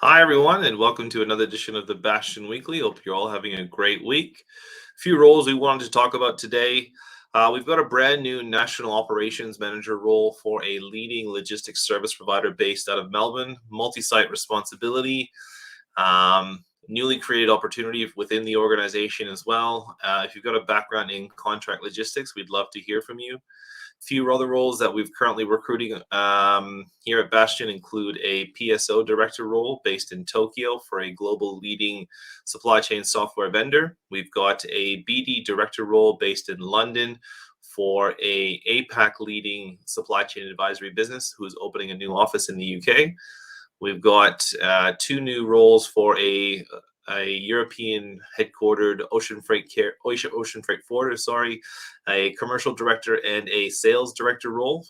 Hi, everyone, and welcome to another edition of the Bastian Weekly. Hope you're all having a great week. A few roles we wanted to talk about today. We've got a brand new National Operations Manager role for a leading logistics service provider based out of Melbourne, multi-site responsibility, newly created opportunity within the organization as well. If you've got a background in contract logistics, we'd love to hear from you. Few other roles that we've currently recruiting here at Bastian include a PSO director role based in Tokyo for a global leading supply chain software vendor. We've got a BD director role based in London for a APAC leading supply chain advisory business who is opening a new office in the UK. We've got two new roles for a European headquartered ocean freight forwarder, a commercial director and a sales director role,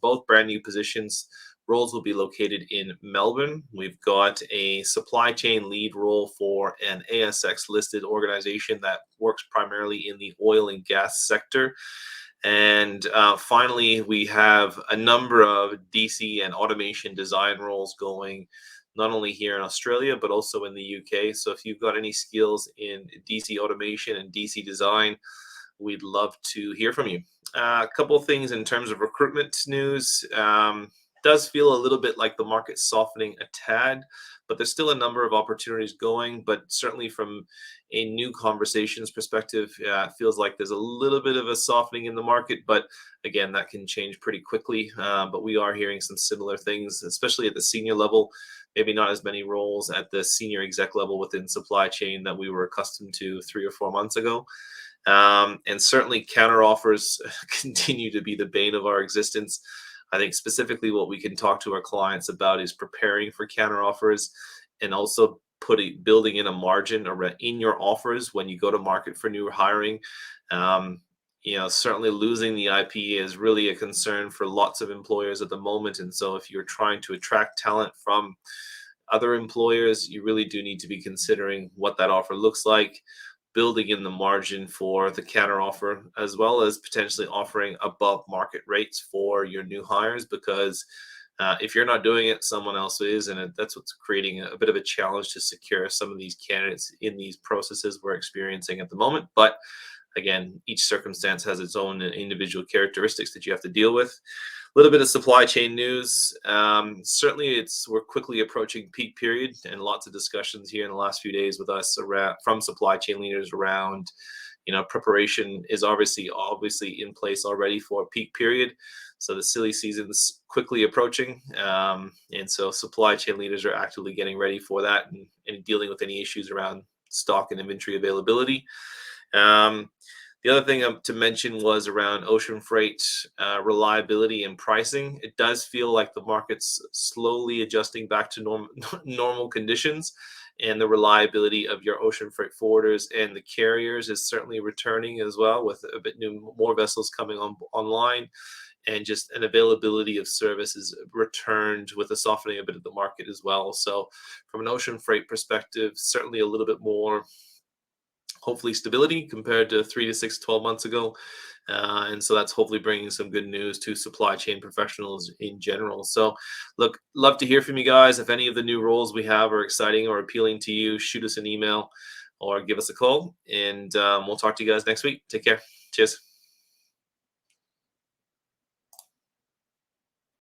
both brand new positions. Roles will be located in Melbourne. We've got a supply chain lead role for an ASX listed organization that works primarily in the oil and gas sector. And finally, we have a number of DC and automation design roles going not only here in Australia, but also in the UK. So if you've got any skills in DC automation and DC design, we'd love to hear from you. A couple of things in terms of recruitment news. Does feel a little bit like the market's softening a tad, but there's still a number of opportunities going. But certainly from a new conversations perspective, it feels like there's a little bit of a softening in the market. But again, that can change pretty quickly. But we are hearing some similar things, especially at the senior level. Maybe not as many roles at the senior exec level within supply chain that we were accustomed to 3 or 4 months ago. And certainly counter offers continue to be the bane of our existence. I think specifically what we can talk to our clients about is preparing for counter offers and also building in a margin in your offers when you go to market for new hiring. Certainly losing the IP is really a concern for lots of employers at the moment. And so if you're trying to attract talent from other employers, you really do need to be considering what that offer looks like, building in the margin for the counter offer, as well as potentially offering above market rates for your new hires, because if you're not doing it, someone else is, and that's what's creating a bit of a challenge to secure some of these candidates in these processes we're experiencing at the moment. But again, each circumstance has its own individual characteristics that you have to deal with. A little bit of supply chain news. Certainly, we're quickly approaching peak period, and lots of discussions here in the last few days with us from supply chain leaders around, preparation is obviously in place already for peak period. So the silly season's quickly approaching, and so supply chain leaders are actively getting ready for that and dealing with any issues around stock and inventory availability. The other thing to mention was around ocean freight reliability and pricing. It does feel like the market's slowly adjusting back to normal conditions, and the reliability of your ocean freight forwarders and the carriers is certainly returning as well, with a bit more vessels coming online, and just an availability of services returned with a softening a bit of the market as well. So from an ocean freight perspective, certainly a little bit more hopefully stability compared to 3 to 6, 12 months ago. And so that's hopefully bringing some good news to supply chain professionals in general. So look, love to hear from you guys. If any of the new roles we have are exciting or appealing to you, shoot us an email or give us a call, and we'll talk to you guys next week. Take care. Cheers.